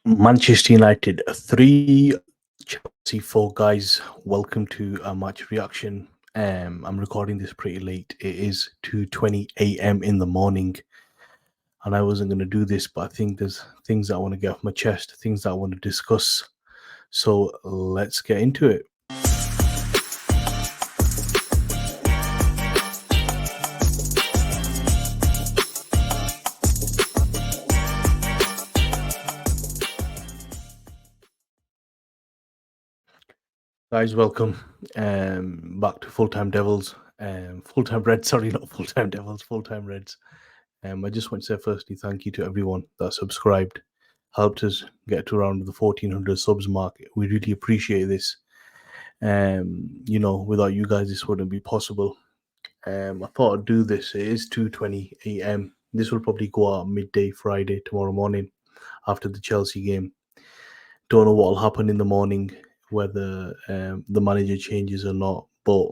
Manchester United 3, Chelsea 4. Guys, welcome to a match reaction. I'm recording this pretty late. It is 2:20 a.m. in the morning, and I wasn't going to do this, but I think there's things that I want to get off my chest, things that I want to discuss. So let's get into it. Guys, welcome back to Full Time Devils. Full Time Reds, sorry, not Full Time Devils, Full Time Reds. I just want to say firstly, thank you to everyone that subscribed, helped us get to around the 1400 subs mark. We really appreciate this. Without you guys, this wouldn't be possible. I thought I'd do this. It is 2:20 a.m. This will probably go out midday Friday tomorrow morning after the Chelsea game. Don't know what will happen in the morning, whether the manager changes or not. But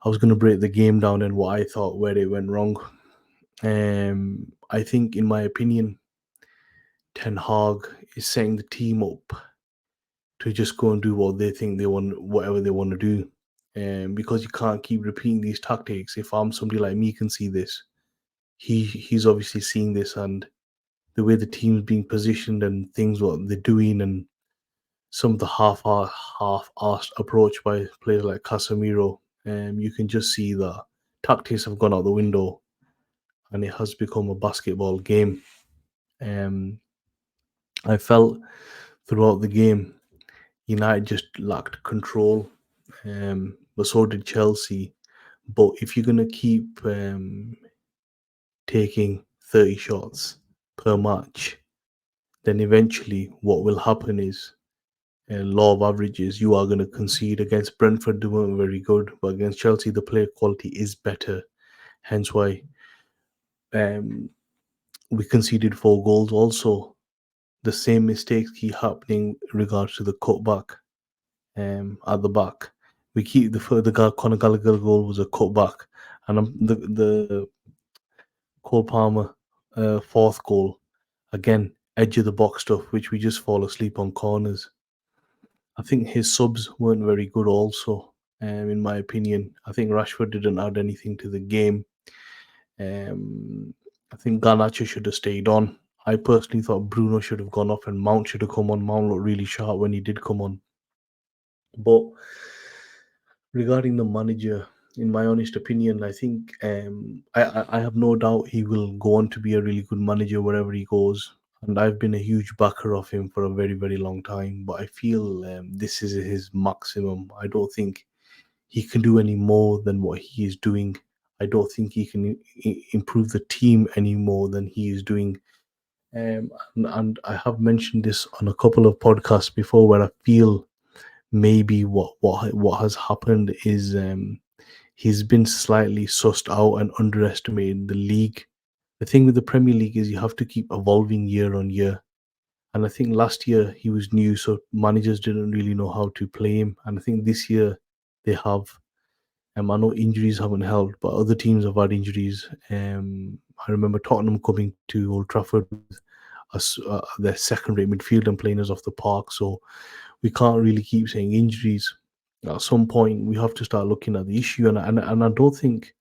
I was going to break the game down and what I thought where it went wrong. I think, in my opinion, Ten Hag is setting the team up to just go and do what they think they want, whatever they want to do. Because you can't keep repeating these tactics. If I'm somebody like me can see this, he's obviously seeing this, and the way the team's being positioned and things what they're doing, and some of the half-assed approach by players like Casemiro, you can just see that tactics have gone out the window, and it has become a basketball game. I felt throughout the game United just lacked control, but so did Chelsea. But if you're going to keep taking 30 shots per match, then eventually what will happen is, law of averages, you are going to concede. Against Brentford, they weren't very good, but against Chelsea, the player quality is better. Hence why um, we conceded 4 goals. Also, the same mistakes keep happening in regards to the cutback at the back. We keep the guy Conor Gallagher goal was a cutback, and the Cole Palmer fourth goal, again, edge of the box stuff, which we just fall asleep on corners. I think his subs weren't very good. Also, in my opinion, I think Rashford didn't add anything to the game. I think Garnacho should have stayed on. I personally thought Bruno should have gone off and Mount should have come on. Mount looked really sharp when he did come on. But regarding the manager, in my honest opinion, I think I have no doubt he will go on to be a really good manager wherever he goes. And I've been a huge backer of him for a very, very long time. But I feel this is his maximum. I don't think he can do any more than what he is doing. I don't think he can improve the team any more than he is doing. And I have mentioned this on a couple of podcasts before, where I feel maybe what has happened is, he's been slightly sussed out and underestimated the league. The thing with the Premier League is you have to keep evolving year on year. And I think last year he was new, so managers didn't really know how to play him. And I think this year they have. I know injuries haven't helped, but other teams have had injuries. I remember Tottenham coming to Old Trafford with their second-rate midfield and playing us off the park. So we can't really keep saying injuries. At some point, we have to start looking at the issue, and I don't think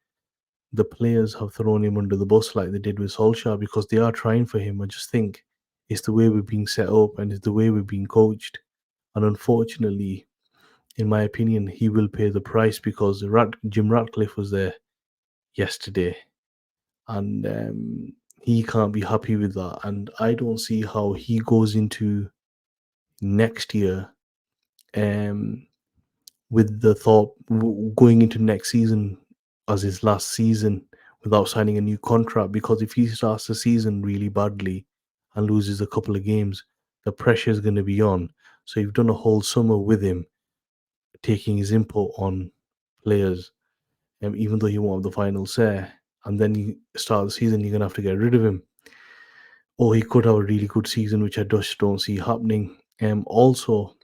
the players have thrown him under the bus like they did with Solskjaer, because they are trying for him. I just think it's the way we're being set up and it's the way we're being coached, and unfortunately, in my opinion, he will pay the price, because Jim Ratcliffe was there yesterday, and he can't be happy with that. And I don't see how he goes into next year, um, with the thought going into next season as his last season without signing a new contract. Because if he starts the season really badly and loses a couple of games, the pressure is going to be on. So you've done a whole summer with him, taking his input on players, even though he won't have the final say. And then you start the season, you're going to have to get rid of him. Or he could have a really good season, which I just don't see happening. Also,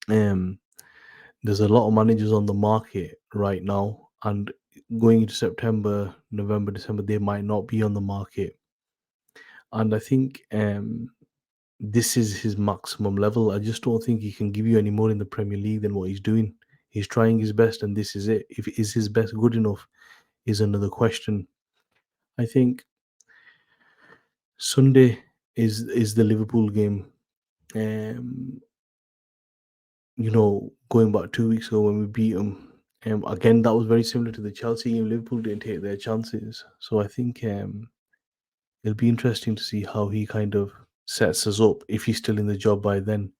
um, there's a lot of managers on the market right now, and going into September, November, December, they might not be on the market. And I think this is his maximum level. I just don't think he can give you any more in the Premier League than what he's doing. He's trying his best, and this is it. If is his best good enough is another question. I think Sunday is the Liverpool game. Um, going back 2 weeks ago when we beat them, again that was very similar to the Chelsea game. Liverpool didn't take their chances, so I think it'll be interesting to see how he kind of sets us up if he's still in the job by then.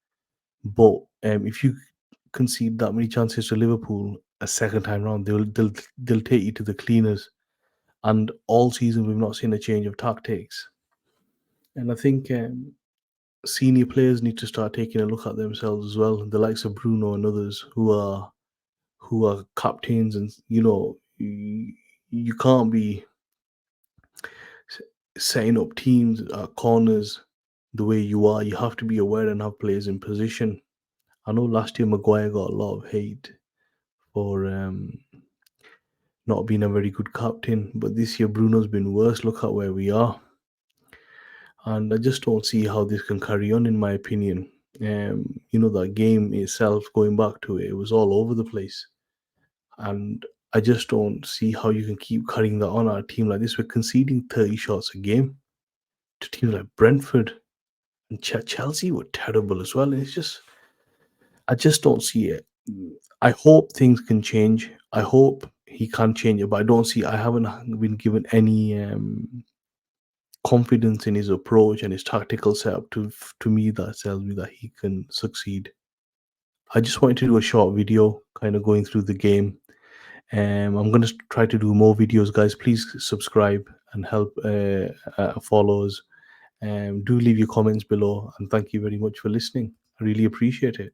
But if you concede that many chances to Liverpool a second time round, they'll take you to the cleaners. And all season we've not seen a change of tactics. And I think senior players need to start taking a look at themselves as well. The likes of Bruno and others who are captains, and you can't be s- setting up teams at corners the way you are. You have to be aware and have players in position. I know last year Maguire got a lot of hate for not being a very good captain, but this year Bruno's been worse. Look at where we are, and I just don't see how this can carry on. In my opinion, that game itself, going back to it, it was all over the place, and I just don't see how you can keep carrying that on at a team like this. We're conceding 30 shots a game to teams like Brentford and Chelsea were terrible as well. And I just don't see it. I hope things can change. I hope he can change it, but I haven't been given any confidence in his approach and his tactical setup to me that tells me that he can succeed. I just wanted to do a short video, kind of going through the game. I'm going to try to do more videos, guys. Please subscribe and help follow us. Do leave your comments below, and thank you very much for listening. I really appreciate it.